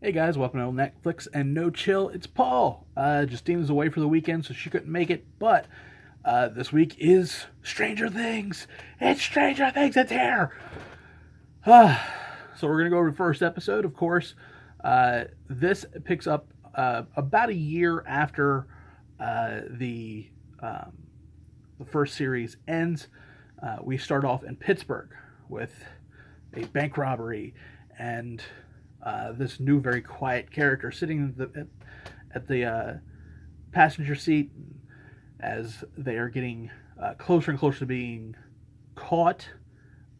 Hey guys, welcome to Netflix and No Chill. It's Paul. Justine's away for the weekend, so she couldn't make it. But this week is Stranger Things. It's Stranger Things. It's here. So we're gonna go over the first episode. Of course, this picks up about a year after um, the first series ends. We start off in Pittsburgh with a bank robbery and this new, very quiet character sitting at the passenger seat as they are getting closer and closer to being caught.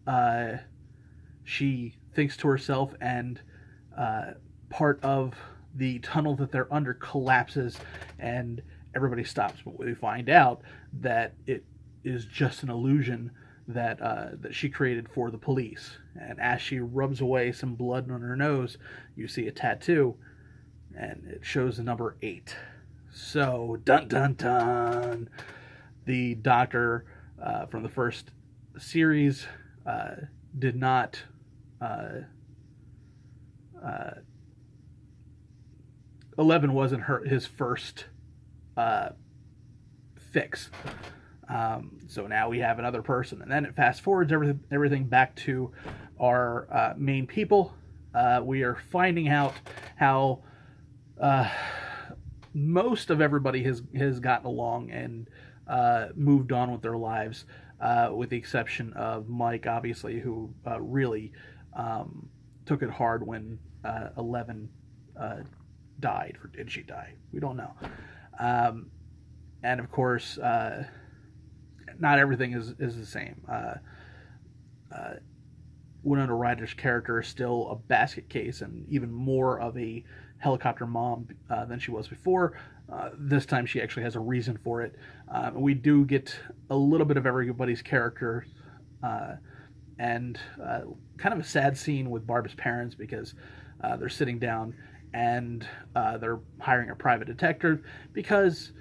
Uh, she thinks to herself, and part of the tunnel that they're under collapses, and everybody stops. But we find out that it is just an illusion that she created for the police. And as she rubs away some blood on her nose, you see a tattoo, and it shows the number 8. So, dun dun dun. The doctor from the first series did not. Uh, uh, 11 wasn't his first uh, fix. So now we have another person, and then it fast forwards everything back to our main people. We are finding out how most of everybody has gotten along and moved on with their lives, with the exception of Mike, obviously, who really took it hard when 11 died. Or did she die? We don't know. And of course, not everything is the same. Winona Ryder's character is still a basket case and even more of a helicopter mom than she was before. This time she actually has a reason for it. We do get a little bit of everybody's character, and kind of a sad scene with Barb's parents because they're sitting down and they're hiring a private detective because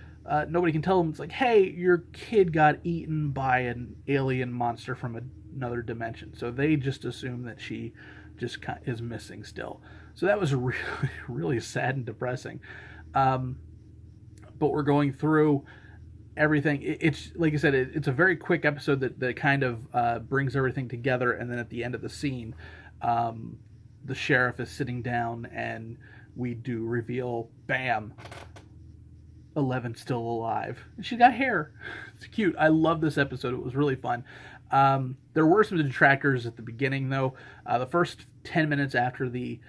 nobody can tell them. It's like, hey, your kid got eaten by an alien monster from another dimension. So they just assume that she just is missing still. So that was really, really sad and depressing. But we're going through everything. It's like I said, it's a very quick episode that kind of brings everything together. And then at the end of the scene, the sheriff is sitting down and we do reveal, bam, 11's still alive. And she got hair. It's cute. I love this episode. It was really fun. There were some detractors at the beginning, though. The first 10 minutes after the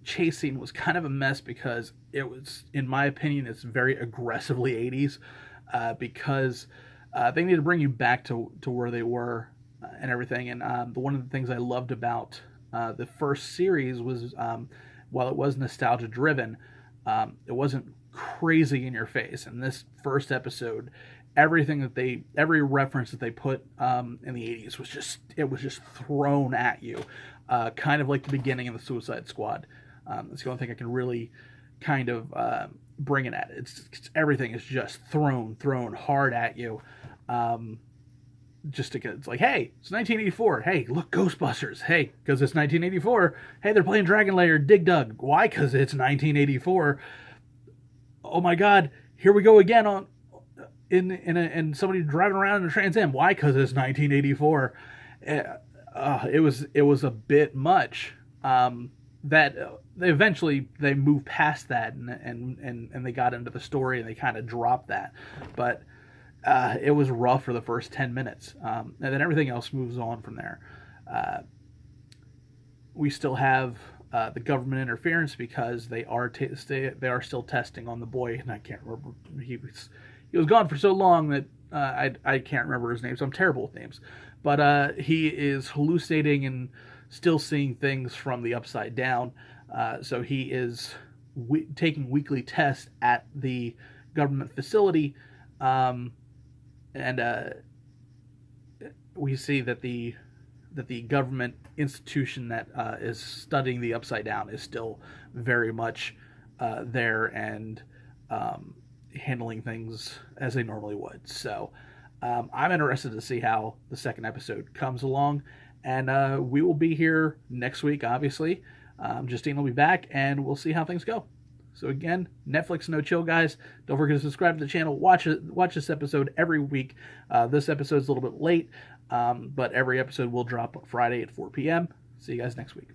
chase scene was kind of a mess because it was, in my opinion, it's very aggressively 80s, because they need to bring you back to where they were and everything. And one of the things I loved about the first series was, while it was nostalgia driven, it wasn't crazy in your face. In this first episode, every reference that they put in the 80s was just thrown at you, kind of like the beginning of the Suicide Squad. That's the only thing I can really kind of bring it at. It's everything is just thrown hard at you. Just to get, it's like, hey, it's 1984. Hey, look, Ghostbusters. Hey, because it's 1984. Hey, they're playing Dragon Lair, Dig Dug. Why? Because it's 1984. Oh my God, here we go again on in somebody driving around in a Trans Am. Why? Because it's 1984. It was a bit much. That they eventually they moved past that and they got into the story and they kind of dropped that, but. It was rough for the first 10 minutes. And then everything else moves on from there. We still have the government interference because they are still testing on the boy, and I can't remember. He was gone for so long that I can't remember his name, so I'm terrible with names. But he is hallucinating and still seeing things from the upside down. So he is taking weekly tests at the government facility. And we see that the government institution that is studying the Upside Down is still very much there and handling things as they normally would. So I'm interested to see how the second episode comes along, And we will be here next week, obviously. Justine will be back, and we'll see how things go. So again, Netflix No Chill, guys. Don't forget to subscribe to the channel. Watch this episode every week. This episode's a little bit late, but every episode will drop on Friday at 4 p.m. See you guys next week.